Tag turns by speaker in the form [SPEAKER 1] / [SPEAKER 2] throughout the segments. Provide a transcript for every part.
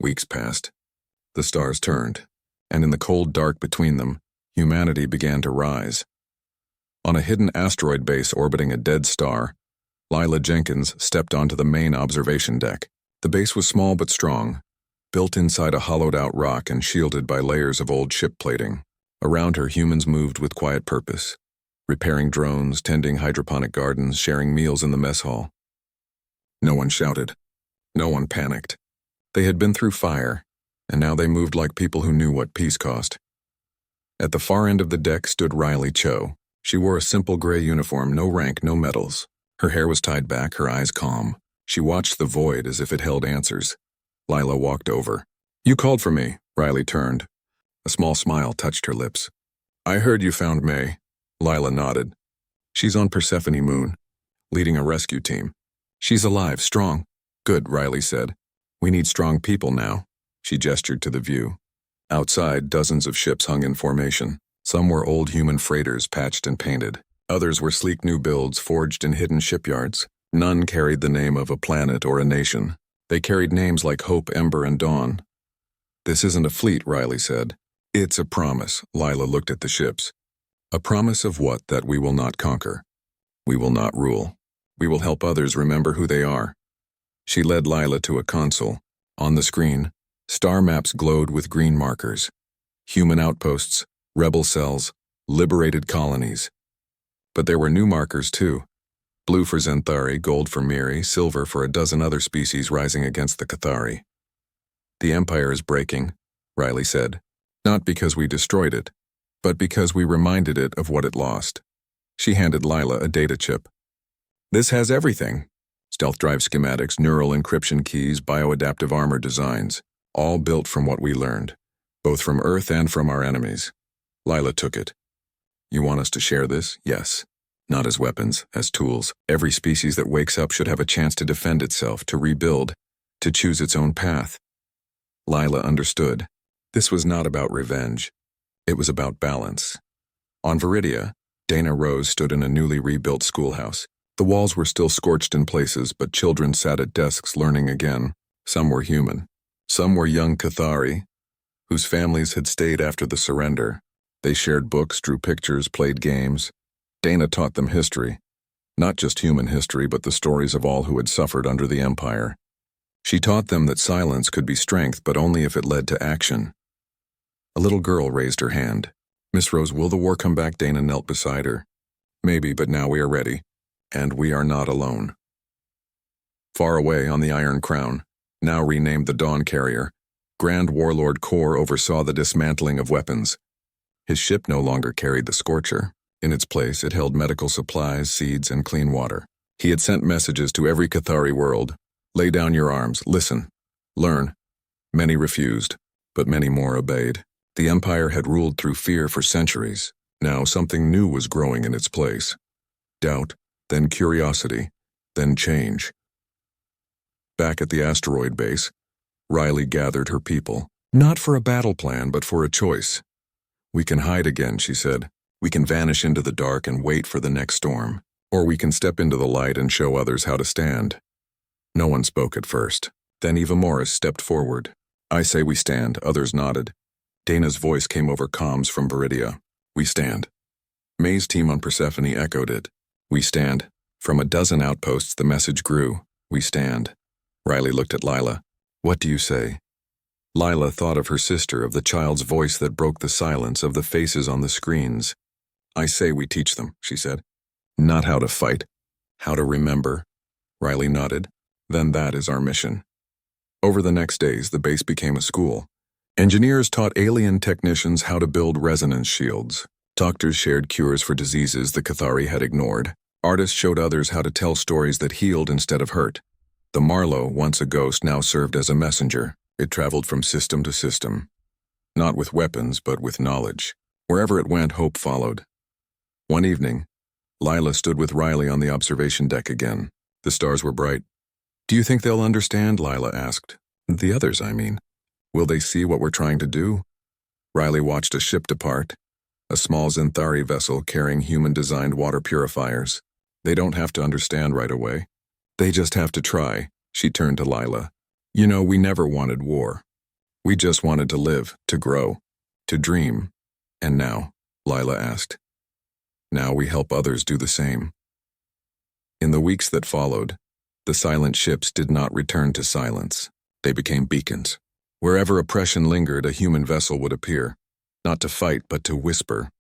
[SPEAKER 1] Weeks passed. The stars turned, and in the cold dark between them, humanity began to rise. On a hidden asteroid base orbiting a dead star, Lila Jenkins stepped onto the main observation deck. The base was small but strong, built inside a hollowed-out rock and shielded by layers of old ship plating. Around her, humans moved with quiet purpose, repairing drones, tending hydroponic gardens, sharing meals in the mess hall. No one shouted. No one panicked. They had been through fire, and now they moved like people who knew what peace cost. At the far end of the deck stood Riley Cho. She wore a simple gray uniform, no rank, no medals. Her hair was tied back, her eyes calm. She watched the void as if it held answers. Lila walked over. "You called for me," Riley turned. A small smile touched her lips. "I heard you found May." Lila nodded. "She's on Persephone Moon, leading a rescue team. She's alive, strong." "Good," Riley said. "We need strong people now." She gestured to the view. Outside, dozens of ships hung in formation. Some were old human freighters patched and painted. Others were sleek new builds forged in hidden shipyards. None carried the name of a planet or a nation. They carried names like Hope, Ember, and Dawn. "This isn't a fleet," Riley said. "It's a promise." Lila looked at the ships. "A promise of what? That we will not conquer. We will not rule. We will help others remember who they are." She led Lila to a console. On the screen, star maps glowed with green markers. Human outposts, rebel cells, liberated colonies. But there were new markers too. Blue for Zenthari, gold for Miri, silver for a dozen other species rising against the Cathari. "The Empire is breaking," Riley said. "Not because we destroyed it, but because we reminded it of what it lost." She handed Lila a data chip. "This has everything. Stealth drive schematics, neural encryption keys, bioadaptive armor designs, all built from what we learned, both from Earth and from our enemies." Lila took it. "You want us to share this?" "Yes. Not as weapons, as tools. Every species that wakes up should have a chance to defend itself, to rebuild, to choose its own path." Lila understood. This was not about revenge. It was about balance. On Viridia, Dana Rose stood in a newly rebuilt schoolhouse. The walls were still scorched in places, but children sat at desks learning again. Some were human. Some were young Cathari, whose families had stayed after the surrender. They shared books, drew pictures, played games. Dana taught them history. Not just human history, but the stories of all who had suffered under the Empire. She taught them that silence could be strength, but only if it led to action. A little girl raised her hand. "Miss Rose, will the war come back?" Dana knelt beside her. "Maybe, but now we are ready. And we are not alone." Far away on the Iron Crown, now renamed the Dawn Carrier, Grand Warlord Kor oversaw the dismantling of weapons. His ship no longer carried the Scorcher. In its place, it held medical supplies, seeds, and clean water. He had sent messages to every Cathari world. "Lay down your arms, listen, learn." Many refused, but many more obeyed. The Empire had ruled through fear for centuries. Now something new was growing in its place. Doubt, then curiosity, then change. Back at the asteroid base, Riley gathered her people. Not for a battle plan, but for a choice. "We can hide again," she said. "We can vanish into the dark and wait for the next storm. Or we can step into the light and show others how to stand." No one spoke at first. Then Eva Morris stepped forward. "I say we stand," others nodded. Dana's voice came over comms from Viridia. "We stand." May's team on Persephone echoed it. "We stand." From a dozen outposts, the message grew. "We stand." Riley looked at Lila. "What do you say?" Lila thought of her sister, of the child's voice that broke the silence, of the faces on the screens. "I say we teach them," she said. "Not how to fight, how to remember." Riley nodded. "Then that is our mission." Over the next days, the base became a school. Engineers taught alien technicians how to build resonance shields. Doctors shared cures for diseases the Cathari had ignored. Artists showed others how to tell stories that healed instead of hurt. The Marlowe, once a ghost, now served as a messenger. It traveled from system to system. Not with weapons, but with knowledge. Wherever it went, hope followed. One evening, Lila stood with Riley on the observation deck again. The stars were bright. "Do you think they'll understand?" Lila asked. "The others, I mean. Will they see what we're trying to do?" Riley watched a ship depart, a small Zenthari vessel carrying human-designed water purifiers. "They don't have to understand right away. They just have to try." She turned to Lila. "You know, we never wanted war. We just wanted to live, to grow, to dream. And now, Lila asked. Now we help others do the same. In the weeks that followed, the silent ships did not return to silence. They became beacons. Wherever oppression lingered, a human vessel would appear, not to fight but to whisper,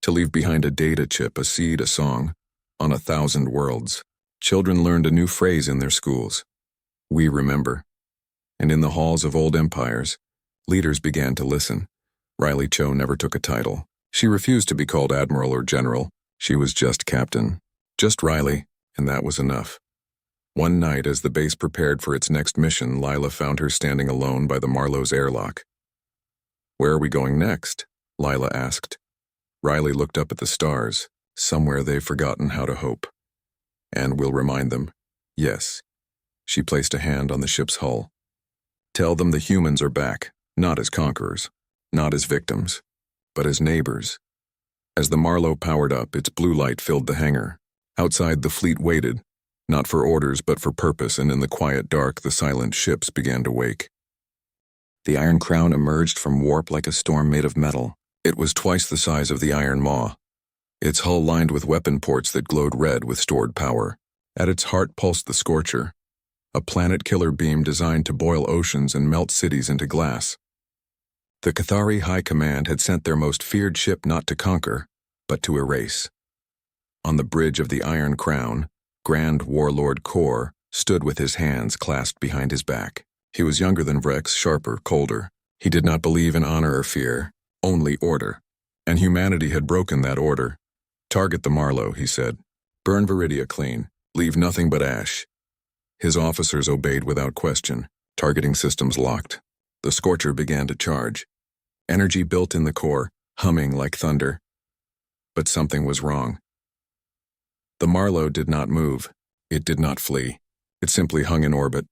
[SPEAKER 1] to leave behind a data chip, a seed, a song. On 1,000 worlds, children learned a new phrase in their schools. We remember. And in the halls of old empires, leaders began to listen. Riley Cho never took a title. She refused to be called admiral or general. She was just captain. Just Riley, and that was enough. One night, as the base prepared for its next mission, Lila found her standing alone by the Marlowe's airlock. Where are we going next? Lila asked. Riley looked up at the stars. Somewhere they've forgotten how to hope. And we'll remind them. Yes. She placed a hand on the ship's hull. Tell them the humans are back, not as conquerors, not as victims, but as neighbors. As the Marlowe powered up, its blue light filled the hangar. Outside, the fleet waited, not for orders but for purpose, and in the quiet dark, the silent ships began to wake. The Iron Crown emerged from warp like a storm made of metal. It was twice the size of the Iron Maw. Its hull lined with weapon ports that glowed red with stored power. At its heart pulsed the Scorcher, a planet-killer beam designed to boil oceans and melt cities into glass. The Cathari High Command had sent their most feared ship not to conquer, but to erase. On the bridge of the Iron Crown, Grand Warlord Kor stood with his hands clasped behind his back. He was younger than Vrex, sharper, colder. He did not believe in honor or fear, only order. And humanity had broken that order. Target the Marlowe, he said. Burn Viridia clean. Leave nothing but ash. His officers obeyed without question. Targeting systems locked. The Scorcher began to charge. Energy built in the core, humming like thunder. But something was wrong. The Marlowe did not move. It did not flee. It simply hung in orbit,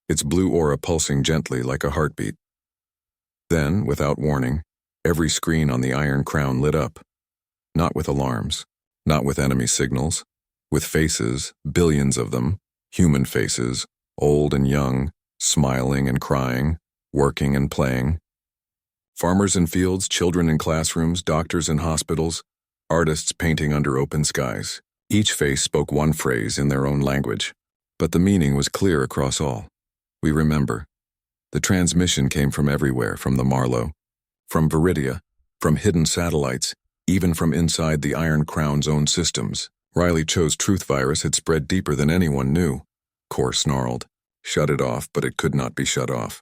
[SPEAKER 1] its blue aura pulsing gently like a heartbeat. Then, without warning, every screen on the Iron Crown lit up. Not with alarms, not with enemy signals, with faces, billions of them, human faces, old and young, smiling and crying, working and playing. Farmers in fields, children in classrooms, doctors in hospitals, artists painting under open skies. Each face spoke one phrase in their own language, but the meaning was clear across all. We remember. The transmission came from everywhere, from the Marlowe, from Viridia, from hidden satellites, even from inside the Iron Crown's own systems. Riley Cho's truth virus had spread deeper than anyone knew. Kor snarled. Shut it off, but it could not be shut off.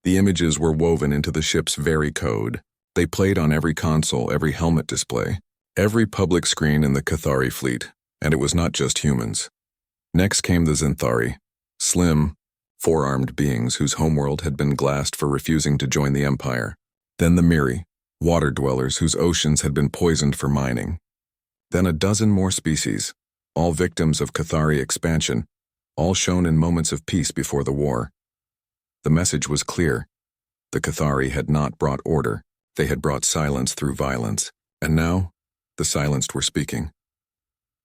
[SPEAKER 1] The images were woven into the ship's very code. They played on every console, every helmet display, every public screen in the Cathari fleet, and it was not just humans. Next came the Zinthari, slim, four-armed beings whose homeworld had been glassed for refusing to join the Empire. Then the Miri, water dwellers whose oceans had been poisoned for mining. Then a dozen more species, all victims of Cathari expansion, all shown in moments of peace before the war. The message was clear. The Cathari had not brought order. They had brought silence through violence. And now, the silenced were speaking.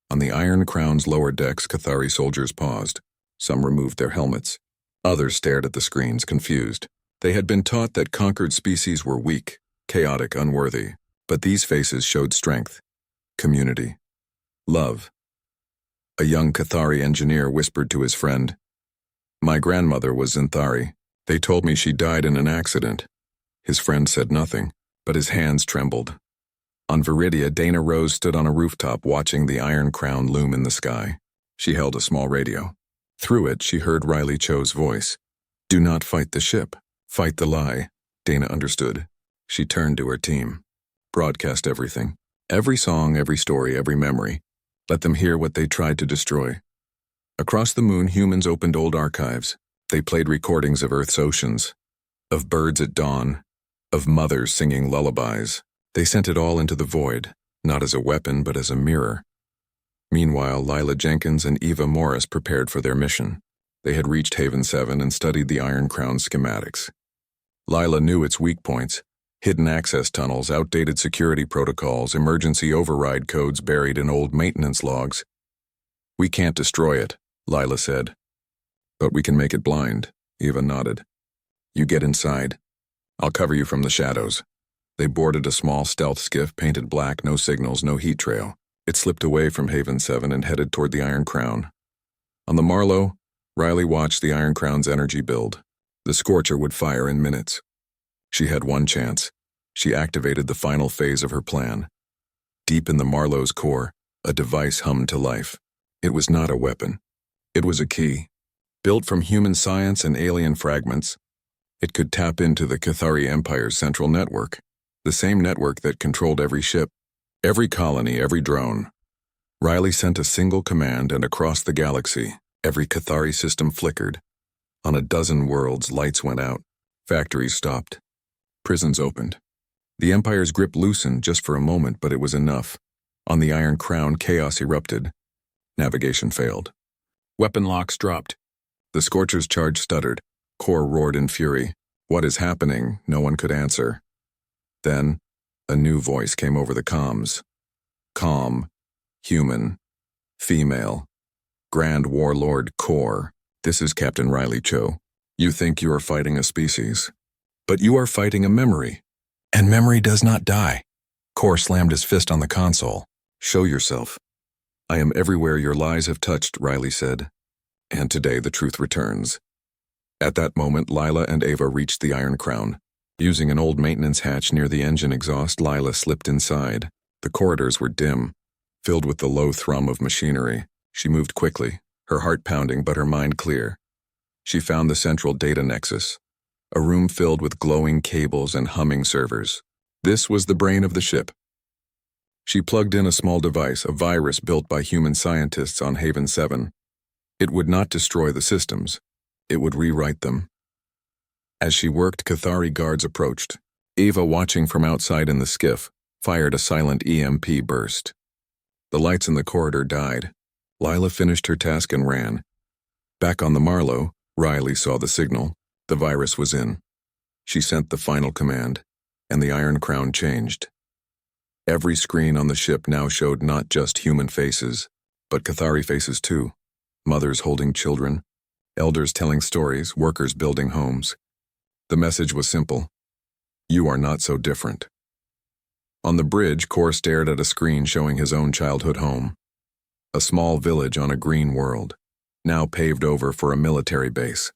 [SPEAKER 1] On the Iron Crown's lower decks, Cathari soldiers paused. Some removed their helmets. Others stared at the screens, confused. They had been taught that conquered species were weak, chaotic, unworthy. But these faces showed strength, community, love. A young Cathari engineer whispered to his friend, "My grandmother was Zinthari. They told me she died in an accident." His friend said nothing, but his hands trembled. On Viridia, Dana Rose stood on a rooftop watching the Iron Crown loom in the sky. She held a small radio. Through it, she heard Riley Cho's voice. "Do not fight the ship. Fight the lie." Dana understood. She turned to her team. Broadcast everything. Every song, every story, every memory. Let them hear what they tried to destroy. Across the moon, humans opened old archives. They played recordings of Earth's oceans, of birds at dawn, of mothers singing lullabies. They sent it all into the void, not as a weapon but as a mirror. Meanwhile, Lila Jenkins and Eva Morris prepared for their mission. They had reached Haven 7 and studied the Iron Crown schematics. Lila knew its weak points: hidden access tunnels, outdated security protocols, emergency override codes buried in old maintenance logs. "We can't destroy it," Lila said. "But we can make it blind," Eva nodded. "You get inside. I'll cover you from the shadows." They boarded a small stealth skiff painted black, no signals, no heat trail. It slipped away from Haven 7 and headed toward the Iron Crown. On the Marlow, Riley watched the Iron Crown's energy build. The Scorcher would fire in minutes. She had one chance. She activated the final phase of her plan. Deep in the Marlow's core, a device hummed to life. It was not a weapon. It was a key. Built from human science and alien fragments, it could tap into the Cathari Empire's central network, the same network that controlled every ship, every colony, every drone. Riley sent a single command, and across the galaxy, every Cathari system flickered. On a dozen worlds, lights went out. Factories stopped. Prisons opened. The Empire's grip loosened just for a moment, but it was enough. On the Iron Crown, chaos erupted. Navigation failed. Weapon locks dropped. The Scorcher's charge stuttered. Core roared in fury. What is happening? No one could answer. Then, a new voice came over the comms. Calm, human, female, Grand Warlord Core. This is Captain Riley Cho. You think you are fighting a species, but you are fighting a memory. And memory does not die. Core slammed his fist on the console. Show yourself. I am everywhere your lies have touched, Riley said. And today the truth returns. At that moment, Lila and Ava reached the Iron Crown. Using an old maintenance hatch near the engine exhaust, Lila slipped inside. The corridors were dim, filled with the low thrum of machinery. She moved quickly, her heart pounding but her mind clear. She found the central data nexus, a room filled with glowing cables and humming servers. This was the brain of the ship. She plugged in a small device, a virus built by human scientists on Haven 7. It would not destroy the systems. It would rewrite them. As she worked, Cathari guards approached. Ava, watching from outside in the skiff, fired a silent EMP burst. The lights in the corridor died. Lila finished her task and ran. Back on the Marlow, Riley saw the signal. The virus was in. She sent the final command, and the Iron Crown changed. Every screen on the ship now showed not just human faces, but Cathari faces too. Mothers holding children, elders telling stories, workers building homes. The message was simple. You are not so different. On the bridge, Core stared at a screen showing his own childhood home. A small village on a green world, now paved over for a military base.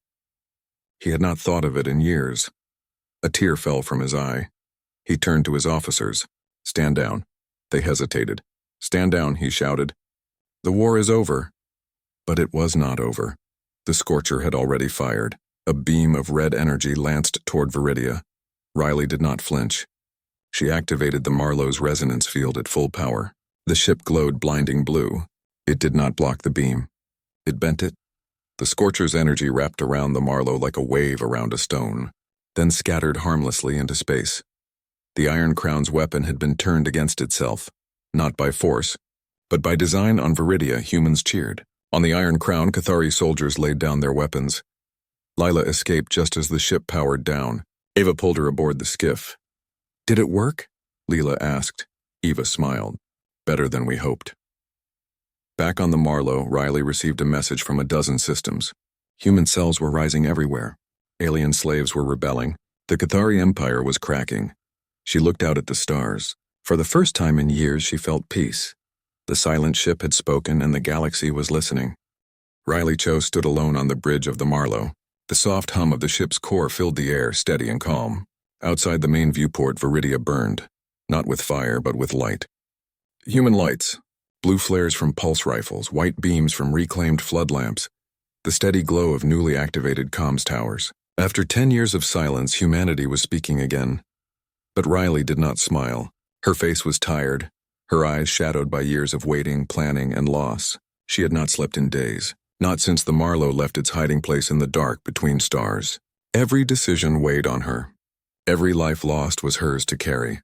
[SPEAKER 1] He had not thought of it in years. A tear fell from his eye. He turned to his officers. Stand down. They hesitated. Stand down, he shouted. The war is over. But it was not over. The Scorcher had already fired. A beam of red energy lanced toward Viridia. Riley did not flinch. She activated the Marlow's resonance field at full power. The ship glowed blinding blue. It did not block the beam. It bent it. The Scorcher's energy wrapped around the Marlow like a wave around a stone, then scattered harmlessly into space. The Iron Crown's weapon had been turned against itself, not by force, but by design. On Viridia, humans cheered. On the Iron Crown, Cathari soldiers laid down their weapons. Lila escaped just as the ship powered down. Ava pulled her aboard the skiff. Did it work? Leela asked. Eva smiled. Better than we hoped. Back on the Marlow, Riley received a message from a dozen systems. Human cells were rising everywhere. Alien slaves were rebelling. The Cathari Empire was cracking. She looked out at the stars. For the first time in years, she felt peace. The silent ship had spoken and the galaxy was listening. Riley Cho stood alone on the bridge of the Marlow. The soft hum of the ship's core filled the air, steady and calm. Outside the main viewport, Viridia burned, not with fire but with light. Human lights, blue flares from pulse rifles, white beams from reclaimed flood lamps, the steady glow of newly activated comms towers. After 10 years of silence, humanity was speaking again. But Riley did not smile. Her face was tired, her eyes shadowed by years of waiting, planning, and loss. She had not slept in days, not since the Marlow left its hiding place in the dark between stars. Every decision weighed on her. Every life lost was hers to carry.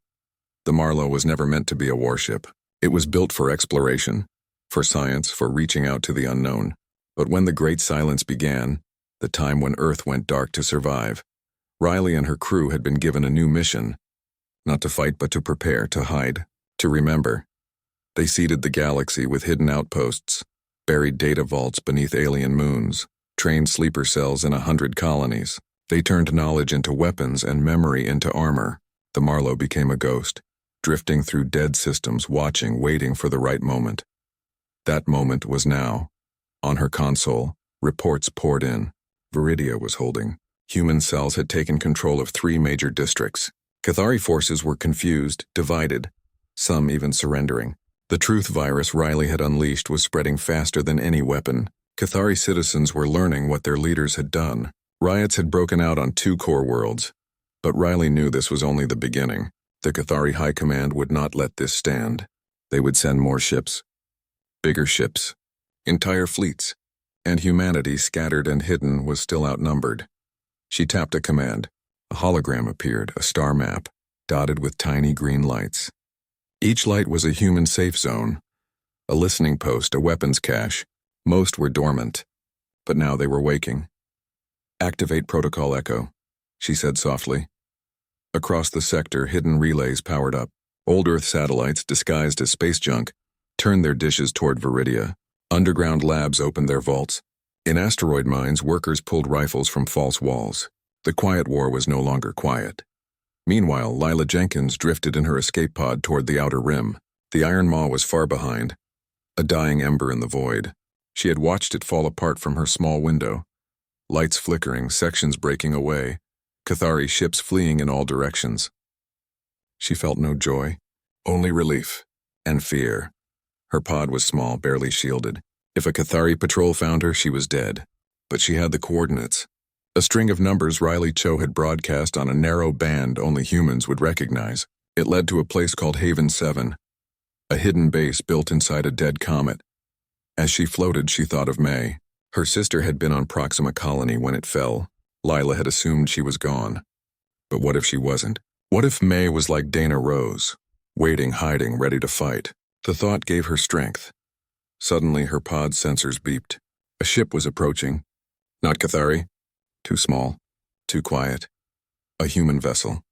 [SPEAKER 1] The Marlow was never meant to be a warship. It was built for exploration, for science, for reaching out to the unknown. But when the Great Silence began, the time when Earth went dark to survive, Riley and her crew had been given a new mission. Not to fight, but to prepare, to hide, to remember. They seeded the galaxy with hidden outposts, buried data vaults beneath alien moons, trained sleeper cells in 100 colonies. They turned knowledge into weapons and memory into armor. The Marlow became a ghost, drifting through dead systems, watching, waiting for the right moment. That moment was now. On her console, reports poured in. Viridia was holding. Human cells had taken control of 3 major districts. Cathari forces were confused, divided, some even surrendering. The truth virus Riley had unleashed was spreading faster than any weapon. Cathari citizens were learning what their leaders had done. Riots had broken out on 2 core worlds, but Riley knew this was only the beginning. The Cathari High Command would not let this stand. They would send more ships, bigger ships, entire fleets, and humanity, scattered and hidden, was still outnumbered. She tapped a command. A hologram appeared, a star map, dotted with tiny green lights. Each light was a human safe zone, a listening post, a weapons cache. Most were dormant, but now they were waking. "Activate Protocol Echo," she said softly. Across the sector, hidden relays powered up. Old Earth satellites, disguised as space junk, turned their dishes toward Viridia. Underground labs opened their vaults. In asteroid mines, workers pulled rifles from false walls. The quiet war was no longer quiet. Meanwhile, Lila Jenkins drifted in her escape pod toward the outer rim. The Iron Maw was far behind, a dying ember in the void. She had watched it fall apart from her small window. Lights flickering, sections breaking away, Cathari ships fleeing in all directions. She felt no joy, only relief and fear. Her pod was small, barely shielded. If a Cathari patrol found her, she was dead. But she had the coordinates. A string of numbers Riley Cho had broadcast on a narrow band only humans would recognize. It led to a place called Haven 7, a hidden base built inside a dead comet. As she floated, she thought of May. Her sister had been on Proxima Colony when it fell. Lila had assumed she was gone. But what if she wasn't? What if May was like Dana Rose, waiting, hiding, ready to fight? The thought gave her strength. Suddenly, her pod sensors beeped. A ship was approaching. Not Cathari. Too small. Too quiet. A human vessel.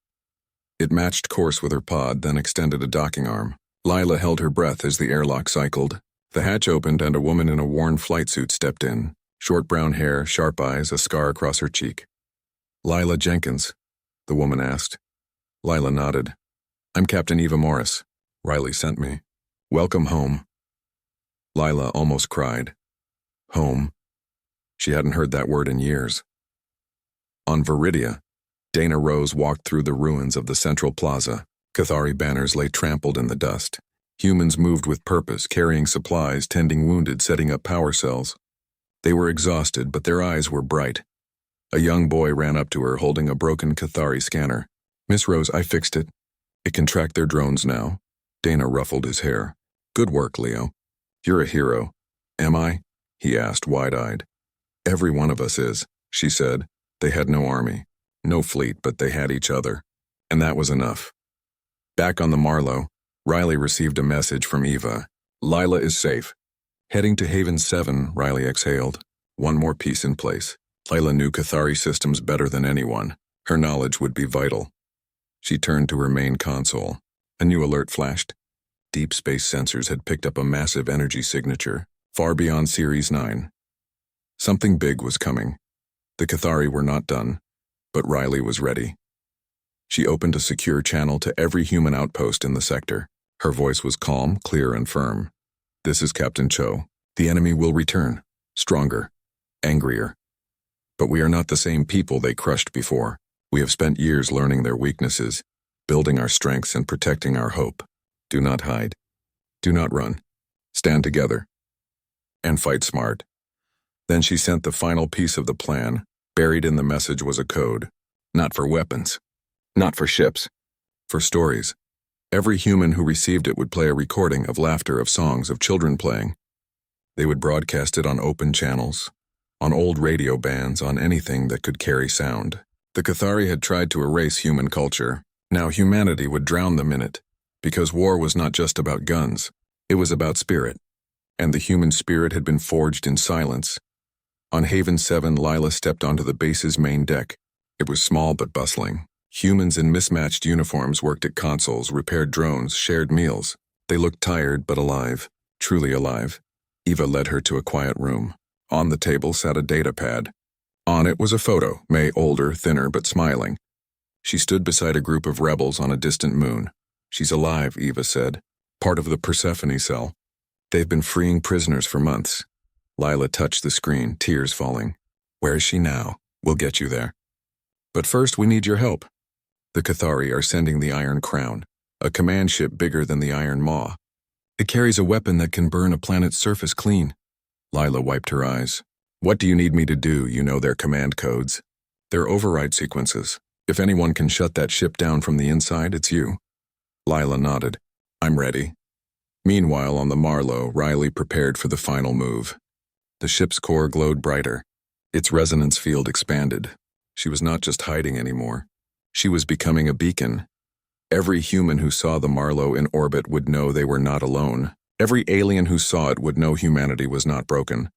[SPEAKER 1] It matched course with her pod, then extended a docking arm. Lila held her breath as the airlock cycled. The hatch opened and a woman in a worn flight suit stepped in. Short brown hair, sharp eyes, a scar across her cheek. "Lila Jenkins?" the woman asked. Lila nodded. "I'm Captain Eva Morris. Riley sent me. Welcome home." Lila almost cried. Home. She hadn't heard that word in years. On Viridia, Dana Rose walked through the ruins of the central plaza. Cathari banners lay trampled in the dust. Humans moved with purpose, carrying supplies, tending wounded, setting up power cells. They were exhausted, but their eyes were bright. A young boy ran up to her, holding a broken Cathari scanner. "Miss Rose, I fixed it. It can track their drones now." Dana ruffled his hair. "Good work, Leo. You're a hero." "Am I?" he asked, wide-eyed. "Every one of us is," she said. They had no army, no fleet, but they had each other. And that was enough. Back on the Marlow, Riley received a message from Eva. "Lila is safe." Heading to Haven 7, Riley exhaled. One more piece in place. Lila knew Cathari systems better than anyone. Her knowledge would be vital. She turned to her main console. A new alert flashed. Deep space sensors had picked up a massive energy signature, far beyond Series 9. Something big was coming. The Cathari were not done, but Riley was ready. She opened a secure channel to every human outpost in the sector. Her voice was calm, clear, and firm. "This is Captain Cho. The enemy will return, stronger, angrier. But we are not the same people they crushed before. We have spent years learning their weaknesses, building our strengths and protecting our hope. Do not hide. Do not run. Stand together. And fight smart." Then she sent the final piece of the plan. Buried in the message was a code. Not for weapons. Not for ships. For stories. Every human who received it would play a recording of laughter, of songs, of children playing. They would broadcast it on open channels, on old radio bands, on anything that could carry sound. The Cathari had tried to erase human culture. Now humanity would drown them in it, because war was not just about guns. It was about spirit. And the human spirit had been forged in silence. On Haven 7, Lila stepped onto the base's main deck. It was small but bustling. Humans in mismatched uniforms worked at consoles, repaired drones, shared meals. They looked tired but alive, truly alive. Eva led her to a quiet room. On the table sat a data pad. On it was a photo, May older, thinner, but smiling. She stood beside a group of rebels on a distant moon. She's alive, Eva said. Part of the Persephone cell. They've been freeing prisoners for months. Lila touched the screen, tears falling. Where is she now? We'll get you there. But first we need your help. The Cathari are sending the Iron Crown, a command ship bigger than the Iron Maw. It carries a weapon that can burn a planet's surface clean. Lila wiped her eyes. What do you need me to do? You know their command codes. They're override sequences. If anyone can shut that ship down from the inside, it's you. Lila nodded. I'm ready. Meanwhile, on the Marlow, Riley prepared for the final move. The ship's core glowed brighter. Its resonance field expanded. She was not just hiding anymore. She was becoming a beacon. Every human who saw the Marlow in orbit would know they were not alone. Every alien who saw it would know humanity was not broken.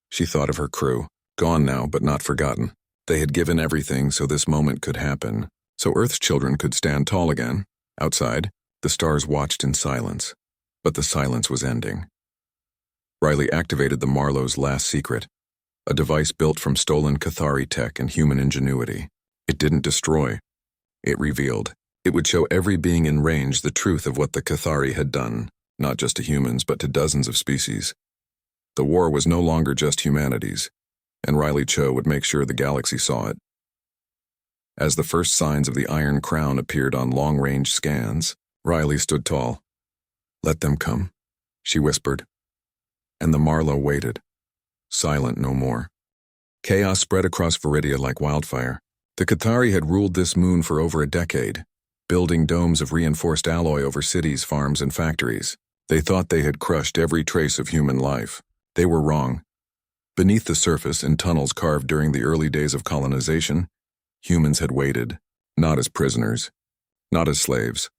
[SPEAKER 1] She thought of her crew, gone now but not forgotten. They had given everything so this moment could happen, so Earth's children could stand tall again. Outside, the stars watched in silence, but the silence was ending. Riley activated the Marlow's last secret, a device built from stolen Cathari tech and human ingenuity. It didn't destroy. It revealed. It would show every being in range the truth of what the Cathari had done, not just to humans but to dozens of species. The war was no longer just humanity's, and Riley Cho would make sure the galaxy saw it. As the first signs of the Iron Crown appeared on long-range scans, Riley stood tall. Let them come, she whispered. And the Marlow waited, silent no more. Chaos spread across Viridia like wildfire. The Cathari had ruled this moon for over a decade, building domes of reinforced alloy over cities, farms, and factories. They thought they had crushed every trace of human life. They were wrong. Beneath the surface, in tunnels carved during the early days of colonization, humans had waited, not as prisoners, not as slaves,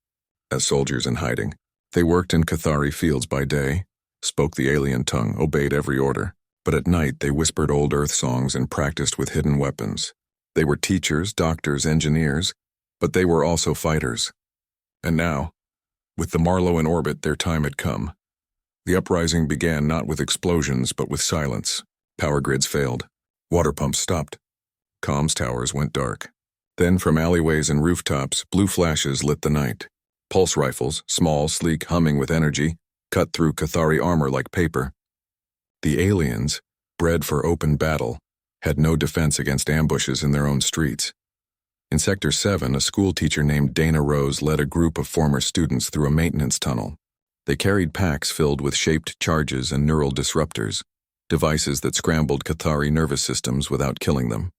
[SPEAKER 1] as soldiers in hiding. They worked in Cathari fields by day, spoke the alien tongue, obeyed every order. But at night they whispered old Earth songs and practiced with hidden weapons. They were teachers, doctors, engineers, but they were also fighters. And now, with the Marlow in orbit, their time had come. The uprising began not with explosions, but with silence. Power grids failed. Water pumps stopped. Comms towers went dark. Then from alleyways and rooftops, blue flashes lit the night. Pulse rifles, small, sleek, humming with energy, cut through Cathari armor like paper. The aliens, bred for open battle, had no defense against ambushes in their own streets. In Sector 7, a school teacher named Dana Rose led a group of former students through a maintenance tunnel. They carried packs filled with shaped charges and neural disruptors, devices that scrambled Cathari nervous systems without killing them.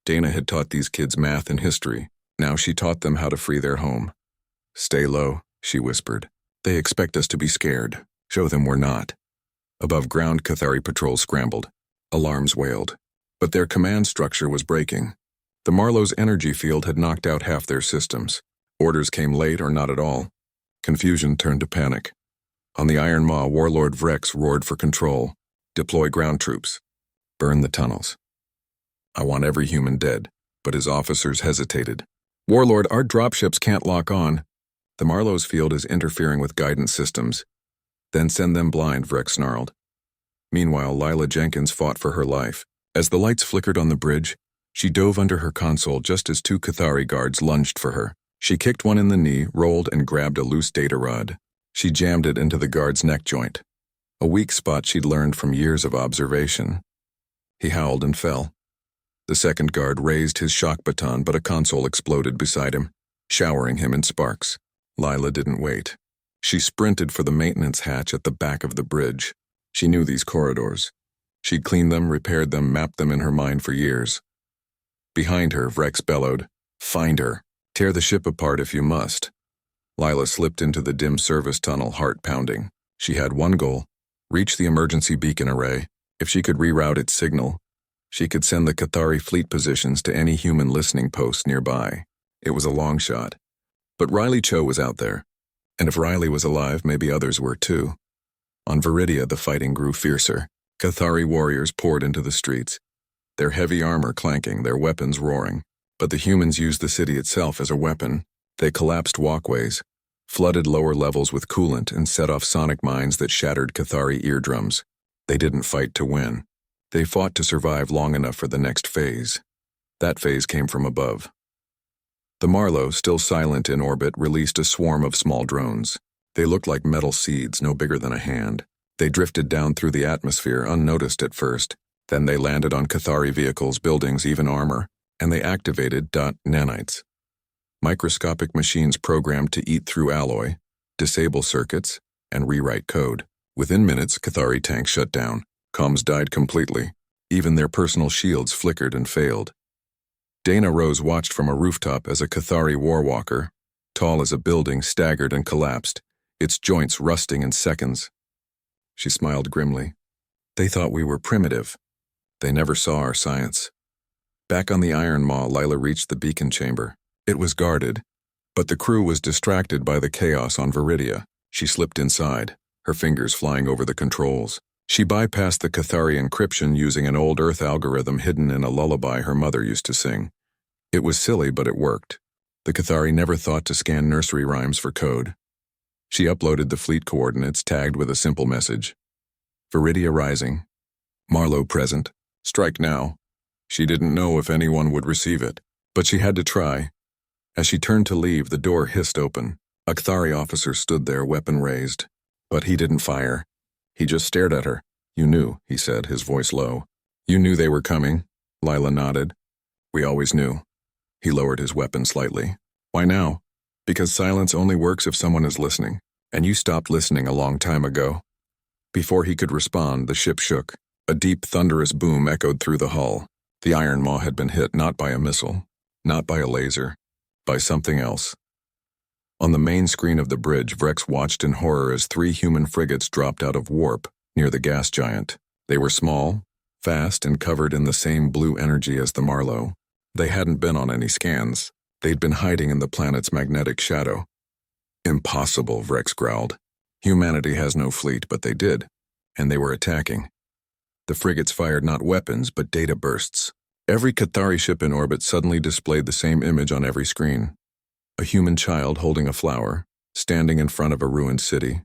[SPEAKER 1] Dana had taught these kids math and history. Now she taught them how to free their home. Stay low, she whispered. They expect us to be scared. Show them we're not. Above ground, Cathari patrols scrambled. Alarms wailed. But their command structure was breaking. The Marlow's energy field had knocked out half their systems. Orders came late or not at all. Confusion turned to panic. On the Iron Maw, Warlord Vrex roared for control. Deploy ground troops. Burn the tunnels. I want every human dead, but his officers hesitated. Warlord, our dropships can't lock on. The Marlow's field is interfering with guidance systems. Then send them blind, Vrex snarled. Meanwhile, Lila Jenkins fought for her life. As the lights flickered on the bridge, she dove under her console just as two Cathari guards lunged for her. She kicked one in the knee, rolled, and grabbed a loose data rod. She jammed it into the guard's neck joint, a weak spot she'd learned from years of observation. He howled and fell. The second guard raised his shock baton, but a console exploded beside him, showering him in sparks. Lila didn't wait. She sprinted for the maintenance hatch at the back of the bridge. She knew these corridors. She'd cleaned them, repaired them, mapped them in her mind for years. Behind her, Vrex bellowed, "Find her. Tear the ship apart if you must." Lila slipped into the dim service tunnel, heart pounding. She had one goal, reach the emergency beacon array. If she could reroute its signal, she could send the Cathari fleet positions to any human listening posts nearby. It was a long shot. But Riley Cho was out there. And if Riley was alive, maybe others were too. On Viridia, the fighting grew fiercer. Cathari warriors poured into the streets, their heavy armor clanking, their weapons roaring. But the humans used the city itself as a weapon. They collapsed walkways, flooded lower levels with coolant, and set off sonic mines that shattered Cathari eardrums. They didn't fight to win. They fought to survive long enough for the next phase. That phase came from above. The Marlow, still silent in orbit, released a swarm of small drones. They looked like metal seeds, no bigger than a hand. They drifted down through the atmosphere, unnoticed at first. Then they landed on Cathari vehicles, buildings, even armor, and they activated nanites. Microscopic machines programmed to eat through alloy, disable circuits, and rewrite code. Within minutes, Cathari tanks shut down. Comms died completely. Even their personal shields flickered and failed. Dana Rose watched from a rooftop as a Cathari warwalker, tall as a building, staggered and collapsed, its joints rusting in seconds. She smiled grimly. They thought we were primitive. They never saw our science. Back on the Iron Maw, Lila reached the beacon chamber. It was guarded, but the crew was distracted by the chaos on Viridia. She slipped inside, her fingers flying over the controls. She bypassed the Cathari encryption using an old Earth algorithm hidden in a lullaby her mother used to sing. It was silly, but it worked. The Cathari never thought to scan nursery rhymes for code. She uploaded the fleet coordinates, tagged with a simple message. Viridia rising. Marlow present. Strike now. She didn't know if anyone would receive it, but she had to try. As she turned to leave, the door hissed open. A Cathari officer stood there, weapon raised. But he didn't fire. He just stared at her. You knew, he said, his voice low. You knew they were coming? Lila nodded. We always knew. He lowered his weapon slightly. Why now? Because silence only works if someone is listening. And you stopped listening a long time ago. Before he could respond, the ship shook. A deep, thunderous boom echoed through the hull. The Iron Maw had been hit not by a missile, not by a laser, by something else. On the main screen of the bridge, Vrex watched in horror as 3 human frigates dropped out of warp near the gas giant. They were small, fast, and covered in the same blue energy as the Marlow. They hadn't been on any scans. They'd been hiding in the planet's magnetic shadow. Impossible, Vrex growled. Humanity has no fleet, but they did, and they were attacking. The frigates fired not weapons, but data bursts. Every Cathari ship in orbit suddenly displayed the same image on every screen. A human child holding a flower, standing in front of a ruined city.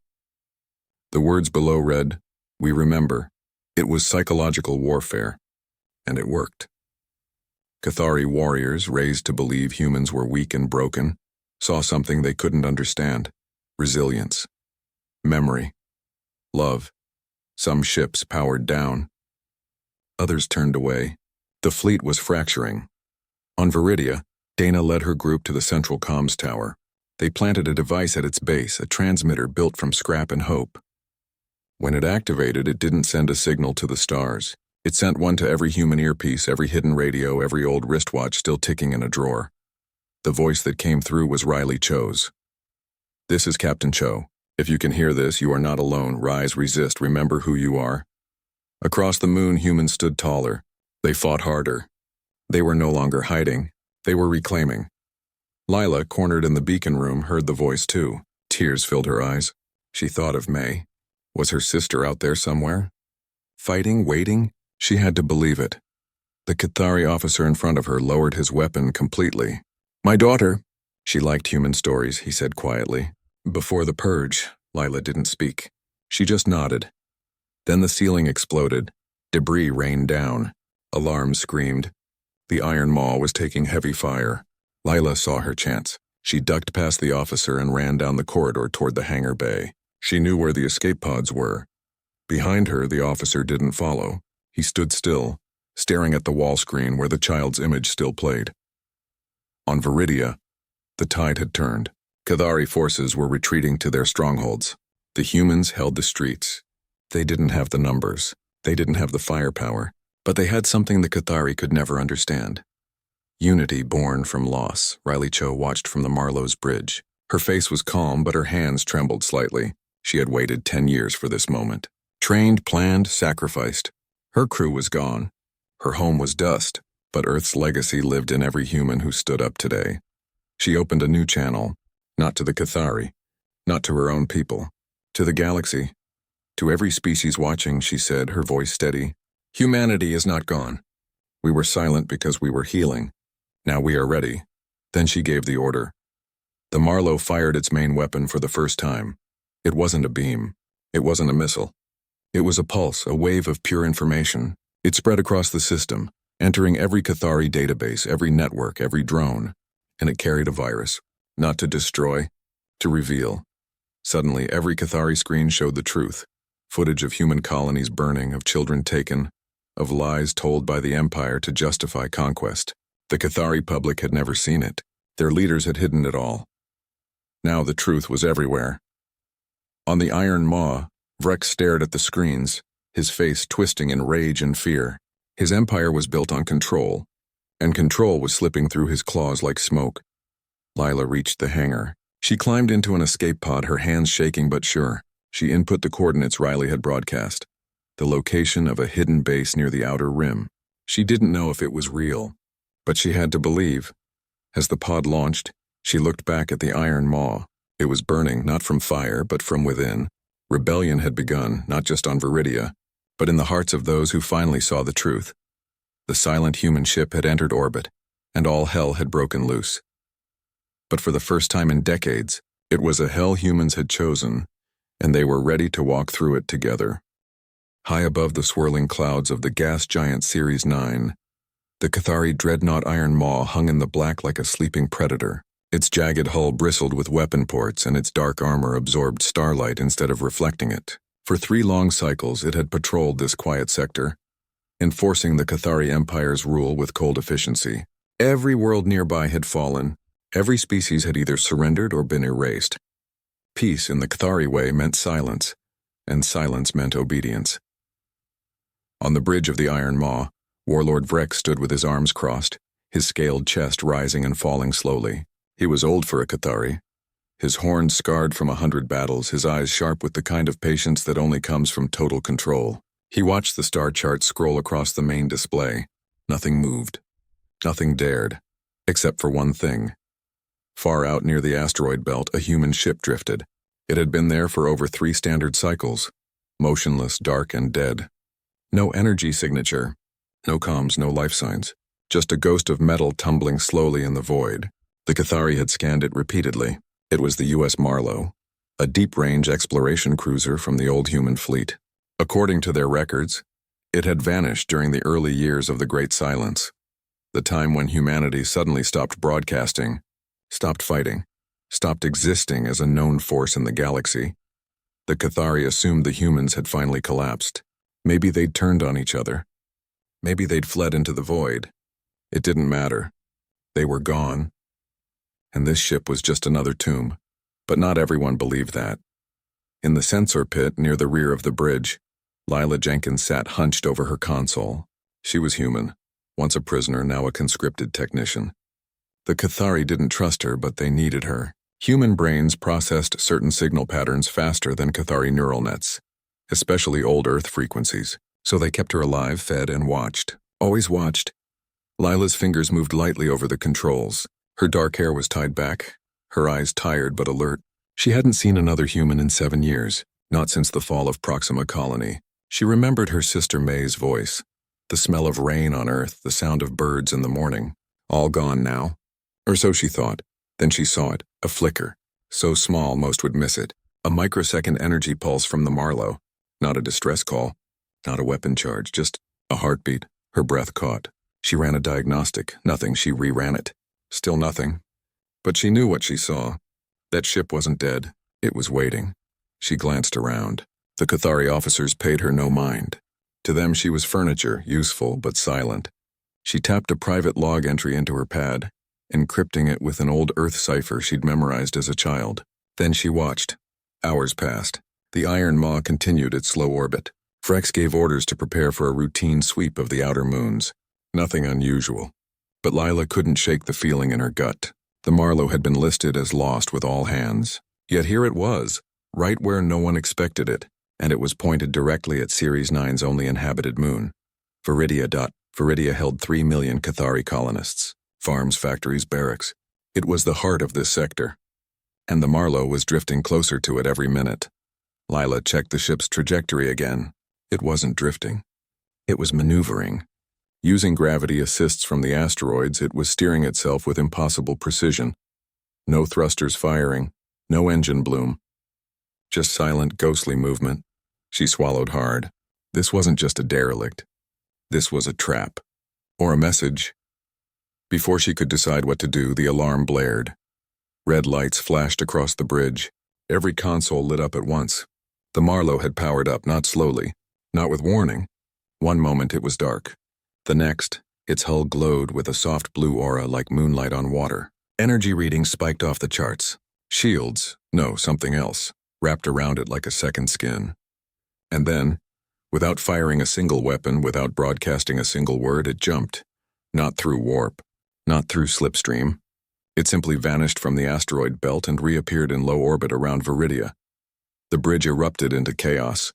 [SPEAKER 1] The words below read, "We remember." It was psychological warfare, and it worked. Cathari warriors, raised to believe humans were weak and broken, saw something they couldn't understand. Resilience. Memory. Love. Some ships powered down. Others turned away. The fleet was fracturing. On Viridia, Dana led her group to the central comms tower. They planted a device at its base, a transmitter built from scrap and hope. When it activated, it didn't send a signal to the stars. It sent one to every human earpiece, every hidden radio, every old wristwatch still ticking in a drawer. The voice that came through was Riley Cho's. This is Captain Cho. If you can hear this, you are not alone. Rise, resist, remember who you are. Across the moon, humans stood taller. They fought harder. They were no longer hiding. They were reclaiming. Lila, cornered in the beacon room, heard the voice too. Tears filled her eyes. She thought of May. Was her sister out there somewhere? Fighting, waiting? She had to believe it. The Cathari officer in front of her lowered his weapon completely. My daughter. She liked human stories, he said quietly. Before the purge, Lila didn't speak. She just nodded. Then the ceiling exploded. Debris rained down. Alarms screamed. The Iron Maw was taking heavy fire. Lila saw her chance. She ducked past the officer and ran down the corridor toward the hangar bay. She knew where the escape pods were. Behind her, the officer didn't follow. He stood still, staring at the wall screen where the child's image still played. On Viridia, the tide had turned. Cathari forces were retreating to their strongholds. The humans held the streets. They didn't have the numbers. They didn't have the firepower. But they had something the Cathari could never understand. Unity born from loss. Riley Cho watched from the Marlow's bridge. Her face was calm, but her hands trembled slightly. She had waited 10 years for this moment. Trained, planned, sacrificed. Her crew was gone. Her home was dust, but Earth's legacy lived in every human who stood up today. She opened a new channel, not to the Cathari, not to her own people, to the galaxy. To every species watching, she said, her voice steady, humanity is not gone. We were silent because we were healing. Now we are ready. Then she gave the order. The Marlow fired its main weapon for the first time. It wasn't a beam. It wasn't a missile. It was a pulse, a wave of pure information. It spread across the system, entering every Cathari database, every network, every drone, and it carried a virus, not to destroy, to reveal. Suddenly, every Cathari screen showed the truth. Footage of human colonies burning, of children taken, of lies told by the Empire to justify conquest. The Cathari public had never seen it. Their leaders had hidden it all. Now the truth was everywhere. On the Iron Maw, Vrek stared at the screens, his face twisting in rage and fear. His empire was built on control, and control was slipping through his claws like smoke. Lila reached the hangar. She climbed into an escape pod, her hands shaking but sure. She input the coordinates Riley had broadcast, the location of a hidden base near the outer rim. She didn't know if it was real, but she had to believe. As the pod launched, she looked back at the Iron Maw. It was burning, not from fire, but from within. Rebellion had begun, not just on Viridia, but in the hearts of those who finally saw the truth. The silent human ship had entered orbit, and all hell had broken loose. But for the first time in decades, it was a hell humans had chosen, and they were ready to walk through it together. High above the swirling clouds of the gas giant Series 9, the Cathari dreadnought Iron Maw hung in the black like a sleeping predator. Its jagged hull bristled with weapon ports, and its dark armor absorbed starlight instead of reflecting it. For 3 long cycles, it had patrolled this quiet sector, enforcing the Cathari Empire's rule with cold efficiency. Every world nearby had fallen. Every species had either surrendered or been erased. Peace in the Cathari way meant silence, and silence meant obedience. On the bridge of the Iron Maw, Warlord Vrek stood with his arms crossed, his scaled chest rising and falling slowly. He was old for a Cathari, his horns scarred from 100 battles, his eyes sharp with the kind of patience that only comes from total control. He watched the star chart scroll across the main display. Nothing moved. Nothing dared, except for one thing. Far out near the asteroid belt, a human ship drifted. It had been there for over 3 standard cycles, motionless, dark, and dead. No energy signature, no comms, no life signs, just a ghost of metal tumbling slowly in the void. The Cathari had scanned it repeatedly. It was the U.S. Marlowe, a deep-range exploration cruiser from the old human fleet. According to their records, it had vanished during the early years of the Great Silence, the time when humanity suddenly stopped broadcasting, stopped fighting, stopped existing as a known force in the galaxy. The Cathari assumed the humans had finally collapsed. Maybe they'd turned on each other. Maybe they'd fled into the void. It didn't matter. They were gone. And this ship was just another tomb. But not everyone believed that. In the sensor pit near the rear of the bridge, Lila Jenkins sat hunched over her console. She was human, once a prisoner, now a conscripted technician. The Cathari didn't trust her, but they needed her. Human brains processed certain signal patterns faster than Cathari neural nets, especially old Earth frequencies. So they kept her alive, fed, and watched. Always watched. Lila's fingers moved lightly over the controls. Her dark hair was tied back, her eyes tired but alert. She hadn't seen another human in 7 years, not since the fall of Proxima Colony. She remembered her sister May's voice, the smell of rain on Earth, the sound of birds in the morning. All gone now. Or so she thought. Then she saw it, a flicker, so small most would miss it. A microsecond energy pulse from the Marlowe. Not a distress call, not a weapon charge, just a heartbeat. Her breath caught. She ran a diagnostic. Nothing. She reran it. Still nothing. But she knew what she saw. That ship wasn't dead. It was waiting. She glanced around. The Cathari officers paid her no mind. To them she was furniture, useful but silent. She tapped a private log entry into her pad, encrypting it with an old Earth cipher she'd memorized as a child. Then she watched. Hours passed. The Iron Maw continued its slow orbit. Frex gave orders to prepare for a routine sweep of the outer moons. Nothing unusual. But Lila couldn't shake the feeling in her gut. The Marlowe had been listed as lost with all hands. Yet here it was, right where no one expected it, and it was pointed directly at Series 9's only inhabited moon. Viridia. Viridia held 3 million Cathari colonists. Farms, factories, barracks. It was the heart of this sector. And the Marlowe was drifting closer to it every minute. Lila checked the ship's trajectory again. It wasn't drifting. It was maneuvering. Using gravity assists from the asteroids, it was steering itself with impossible precision. No thrusters firing, no engine bloom. Just silent, ghostly movement. She swallowed hard. This wasn't just a derelict. This was a trap. Or a message. Before she could decide what to do, the alarm blared. Red lights flashed across the bridge. Every console lit up at once. The Marlow had powered up, not slowly, not with warning. One moment it was dark. The next, its hull glowed with a soft blue aura like moonlight on water. Energy readings spiked off the charts. Shields, no, something else, wrapped around it like a second skin. And then, without firing a single weapon, without broadcasting a single word, it jumped. Not through warp, not through slipstream. It simply vanished from the asteroid belt and reappeared in low orbit around Viridia. The bridge erupted into chaos.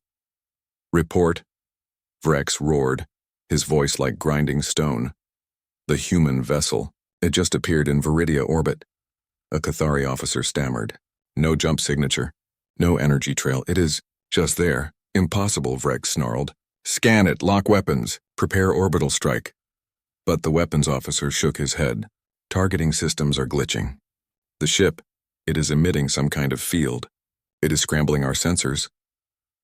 [SPEAKER 1] Report. Vrex roared, his voice like grinding stone. The human vessel. It just appeared in Viridia orbit. A Cathari officer stammered. No jump signature. No energy trail. It is just there. Impossible, Vrex snarled. Scan it, lock weapons, prepare orbital strike. But the weapons officer shook his head. Targeting systems are glitching. The ship, it is emitting some kind of field. It is scrambling our sensors.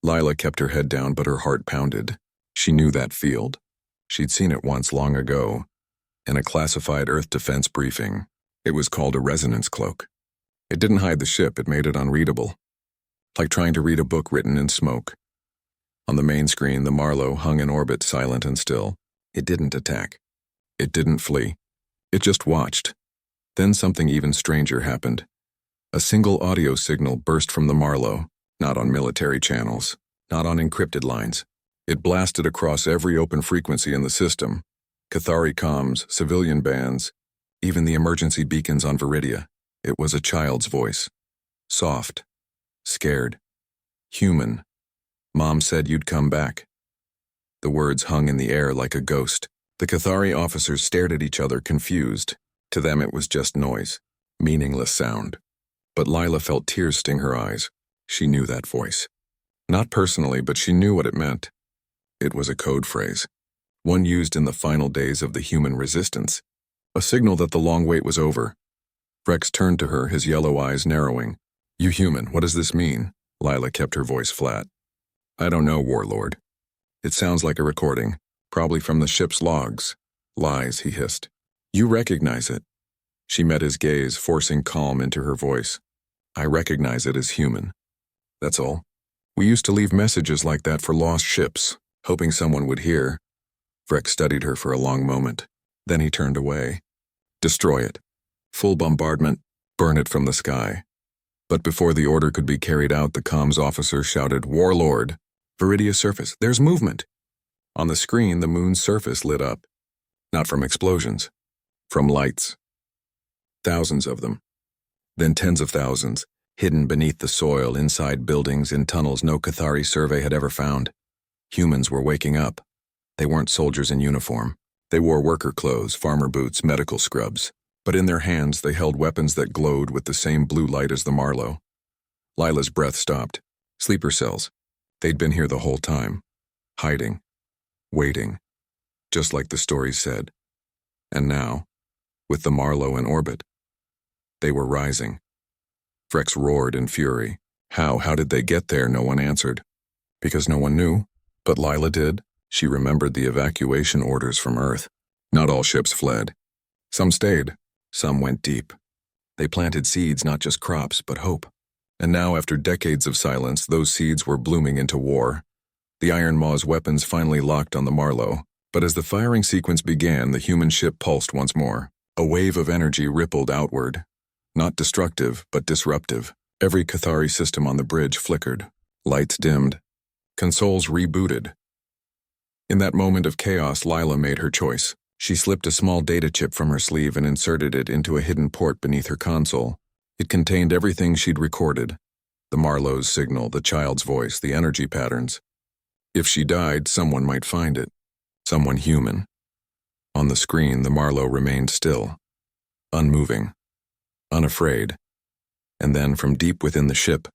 [SPEAKER 1] Lila kept her head down, but her heart pounded. She knew that field. She'd seen it once long ago, in a classified Earth defense briefing. It was called a resonance cloak. It didn't hide the ship, it made it unreadable. Like trying to read a book written in smoke. On the main screen, the Marlow hung in orbit, silent and still. It didn't attack. It didn't flee. It just watched. Then something even stranger happened. A single audio signal burst from the Marlow, not on military channels, not on encrypted lines. It blasted across every open frequency in the system. Cathari comms, civilian bands, even the emergency beacons on Viridia. It was a child's voice. Soft. Scared. Human. Mom said you'd come back. The words hung in the air like a ghost. The Cathari officers stared at each other, confused. To them it was just noise. Meaningless sound. But Lila felt tears sting her eyes. She knew that voice. Not personally, but she knew what it meant. It was a code phrase. One used in the final days of the human resistance. A signal that the long wait was over. Vrex turned to her, his yellow eyes narrowing. You human, what does this mean? Lila kept her voice flat. I don't know, Warlord. It sounds like a recording, probably from the ship's logs. Lies, he hissed. You recognize it. She met his gaze, forcing calm into her voice. I recognize it as human. That's all. We used to leave messages like that for lost ships, hoping someone would hear. Vrex studied her for a long moment. Then he turned away. Destroy it. Full bombardment. Burn it from the sky. But before the order could be carried out, the comms officer shouted, Warlord! Viridia surface, there's movement! On the screen, the moon's surface lit up. Not from explosions. From lights. Thousands of them. Then tens of thousands, hidden beneath the soil, inside buildings, in tunnels no Cathari survey had ever found. Humans were waking up. They weren't soldiers in uniform. They wore worker clothes, farmer boots, medical scrubs. But in their hands they held weapons that glowed with the same blue light as the Marlow. Lila's breath stopped. Sleeper cells. They'd been here the whole time. Hiding. Waiting. Just like the stories said. And now, with the Marlow in orbit, they were rising. Vrex roared in fury. How did they get there? No one answered. Because no one knew. But Lila did. She remembered the evacuation orders from Earth. Not all ships fled. Some stayed. Some went deep. They planted seeds, not just crops, but hope. And now, after decades of silence, those seeds were blooming into war. The Iron Maw's weapons finally locked on the Marlow. But as the firing sequence began, the human ship pulsed once more. A wave of energy rippled outward. Not destructive, but disruptive. Every Cathari system on the bridge flickered. Lights dimmed. Consoles rebooted. In that moment of chaos, Lila made her choice. She slipped a small data chip from her sleeve and inserted it into a hidden port beneath her console. It contained everything she'd recorded. The Marlow's signal, the child's voice, the energy patterns. If she died, someone might find it. Someone human. On the screen, the Marlow remained still. Unmoving. Unafraid. And then, from deep within the ship,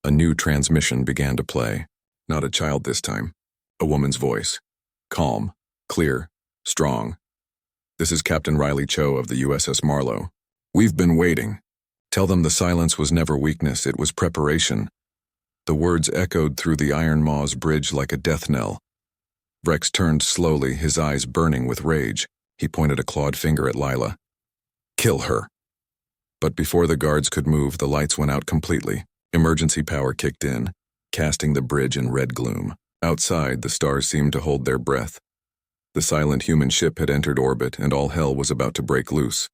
[SPEAKER 1] a new transmission began to play. Not a child this time. A woman's voice. Calm. Clear. Strong. This is Captain Riley Cho of the USS Marlow. We've been waiting. Tell them the silence was never weakness, it was preparation. The words echoed through the Iron Maw's bridge like a death knell. Rex turned slowly, his eyes burning with rage. He pointed a clawed finger at Lila. Kill her. But before the guards could move, the lights went out completely. Emergency power kicked in, casting the bridge in red gloom. Outside, the stars seemed to hold their breath. The silent human ship had entered orbit, and all hell was about to break loose.